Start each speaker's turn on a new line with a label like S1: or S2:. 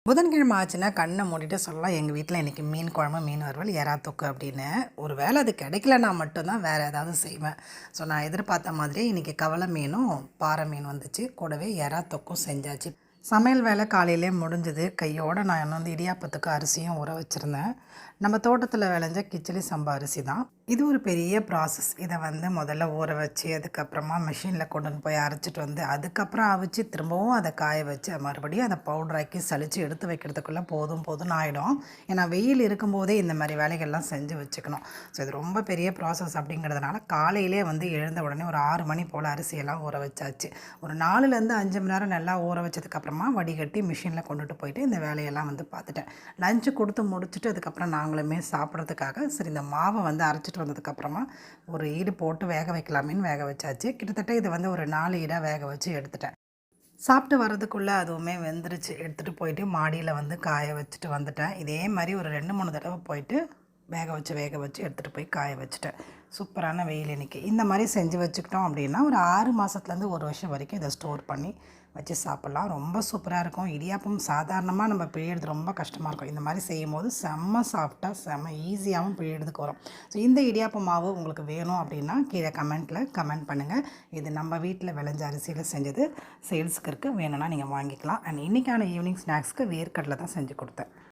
S1: புதன்கிழமை ஆச்சுன்னா கண்ணை மூடிட்டு சொல்லலாம், எங்கள் வீட்டில் இன்றைக்கி மீன் குழம்பு, மீன் வறுவல், எறா தொக்கு அப்படின்னு. ஒரு வேளை அது கிடைக்கலனா மட்டும்தான் வேறு ஏதாவது செய்வேன். ஸோ நான் எதிர்பார்த்த மாதிரி இன்றைக்கி கவலை மீனும் பாறை மீன் வந்துச்சு, கூடவே எறா தொக்கும் செஞ்சாச்சு. சமையல் வேலை காலையிலே முடிஞ்சுது. கையோடு நான் வந்து இடியாப்பத்துக்கு அரிசியும் ஊற வச்சுருந்தேன். நம்ம தோட்டத்தில் விளைஞ்ச கிச்சடி சம்பா அரிசி தான். இது ஒரு பெரிய ப்ராசஸ். இதை வந்து முதல்ல ஊற வச்சு, அதுக்கப்புறமா மிஷினில் கொண்டு போய் அரைச்சிட்டு வந்து, அதுக்கப்புறம் அவிச்சு திரும்பவும் அதை காய வச்சு மறுபடியும் அதை பவுடராக்கி சலித்து எடுத்து வைக்கிறதுக்குள்ளே போதும் போதும்னு ஆகிடும். ஏன்னா வெயில் இருக்கும்போதே இந்த மாதிரி வேலைகள்லாம் செஞ்சு வச்சுக்கணும். ஸோ இது ரொம்ப பெரிய ப்ராசஸ் அப்படிங்கிறதுனால காலையிலே வந்து எழுந்த உடனே ஒரு 6 மணி போல் அரிசியெல்லாம் ஊற வச்சாச்சு. ஒரு 4லேருந்து 5 மணி நேரம் நல்லா ஊற வச்சதுக்கப்புறமா வடிகட்டி மிஷினில் கொண்டுட்டு போயிட்டு இந்த வேலையெல்லாம் வந்து பார்த்துட்டேன். லஞ்சு கொடுத்து முடிச்சுட்டு அதுக்கப்புறம் நாங்களுமே சாப்பிட்றதுக்காக சரி இந்த மாவை வந்து அரைச்சிட்டு வந்ததுக்கப்புறமா ஒரு ஈடு போட்டு வேக வைக்கலாமேன்னு வேக வச்சாச்சு. கிட்டத்தட்ட இது வந்து ஒரு 4 ஈடாக வேக வச்சு எடுத்துட்டேன். சாப்பிட்டு வரதுக்குள்ளே அதுவுமே வெந்துருச்சு. எடுத்துகிட்டு போயிட்டு மாடியில் வந்து காய வச்சுட்டு வந்துட்டேன். இதே மாதிரி ஒரு 2-3 தடவை போயிட்டு வேக வச்சு எடுத்துகிட்டு போய் காய வச்சுட்டேன். சூப்பரான வெயில் இன்றைக்கி. இந்த மாதிரி செஞ்சு வச்சுக்கிட்டோம் அப்படின்னா ஒரு 6 மாதத்துலேருந்து 1 வருஷம் வரைக்கும் இதை ஸ்டோர் பண்ணி வச்சு சாப்பிட்லாம். ரொம்ப சூப்பராக இருக்கும். இடியாப்பம் சாதாரணமாக நம்ம பிழியறது ரொம்ப கஷ்டமாக இருக்கும். இந்த மாதிரி செய்யும்போது செம்ம சாஃப்டாக செம்ம ஈஸியாகவும் பிழியறதுக்கு வரும். ஸோ இந்த இடியாப்ப மாவு உங்களுக்கு வேணும் அப்படின்னா கீழே கமெண்ட் பண்ணுங்கள். இது நம்ம வீட்டில் விளைஞ்ச அரிசியில் செஞ்சது. சேல்ஸுக்கு இருக்குது, வேணும்னா நீங்கள் வாங்கிக்கலாம். அண்ட் இன்றைக்கான ஈவினிங் ஸ்நாக்ஸ்க்கு வேர்க்கடலை தான் செஞ்சு கொடுத்தேன்.